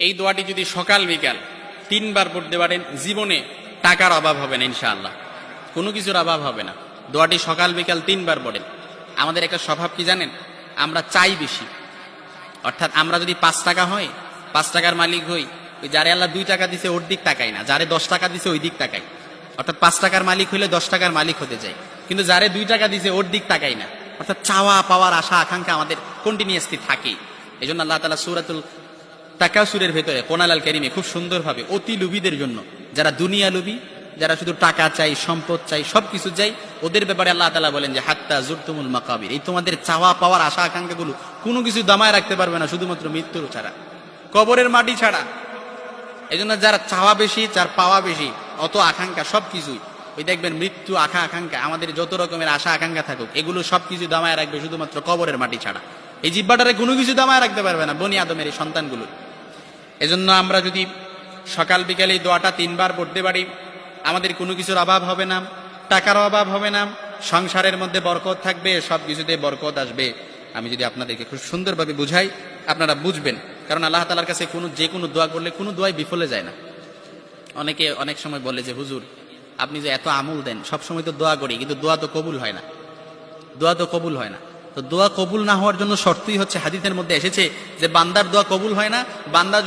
এই দোয়াটি যদি সকাল বিকাল 3 বার পড়তে পারেন, জীবনে টাকার অভাব হবে না ইনশাআল্লাহ, কোনো কিছুর অভাব হবে না। দোয়াটি সকাল বিকাল 3 বার পড়েন। আমাদের একটা স্বভাব কি জানেন, আমরা চাই বেশি। অর্থাৎ আমরা যদি 5 টাকা হয়, 5 টাকার মালিক হই, ওই যারে আল্লাহ 2 টাকা দিছে ওর দিক তাকাই না, যারে 10 টাকা দিছে ওই দিক তাকাই। অর্থাৎ 5 টাকার মালিক হইলে 10 টাকার মালিক হতে চাই, কিন্তু যারে 2 টাকা দিছে ওর দিক তাকাই না। অর্থাৎ চাওয়া পাওয়ার আশা আকাঙ্ক্ষা আমাদের কন্টিনিউয়াসলি থাকে। এই জন্য আল্লাহ তাআলা সূরাতুল তাকাসুরের ভেতরে কোরআন আল কারীমে খুব সুন্দরভাবে অতি লোভীদের জন্য, যারা দুনিয়া লোভী, যারা শুধু টাকা চাই, সম্পদ চাই, সবকিছু চাই, ওদের ব্যাপারে আল্লাহ তাআলা বলেন যে হাত্তা জুরতুমুল মাকাবির, এই তোমাদের চাওয়া পাওয়ার আশা আকাঙ্ক্ষাগুলো কোনো কিছু দামায় রাখতে পারবে না শুধুমাত্র মৃত্যুর ছাড়া, কবরের মাটি ছাড়া। এই জন্য যারা চাওয়া বেশি, যার পাওয়া বেশি, অত আকাঙ্ক্ষা সবকিছুই, ওই দেখবেন মৃত্যু আকাঙ্ক্ষা, আমাদের যত রকমের আশা আকাঙ্ক্ষা থাকুক, এগুলো সবকিছু দামায় রাখবে শুধুমাত্র কবরের মাটি ছাড়া। এই জিব্বাটারে কোনো কিছু দামায় রাখতে পারবে না বনি আদমের এই সন্তানগুলো। এজন্য আমরা যদি সকাল বিকালে এই দোয়াটা 3 বার পড়তে পারি, আমাদের কোনো কিছুর অভাব হবে না, টাকার অভাব হবে না, সংসারের মধ্যে বরকত থাকবে, সব কিছুতে বরকত আসবে। আমি যদি আপনাদেরকে খুব সুন্দরভাবে বুঝাই, আপনারা বুঝবেন। কারণ আল্লাহ তাআলার কাছে যে কোনো দোয়া করলে কোনো দোয়াই বিফলে যায় না। অনেকে অনেক সময় বলে যে হুজুর আপনি যে এত আমল দেন, সব সময় তো দোয়া করি, কিন্তু দোয়া তো কবুল হয় না, দোয়া তো কবুল হয় না। তো দোয়া কবুল না হওয়ার জন্য শর্তই হচ্ছে, হাদিসের মধ্যে এসেছে যে বান্দার দোয়া কবুল হয় না, বান্দা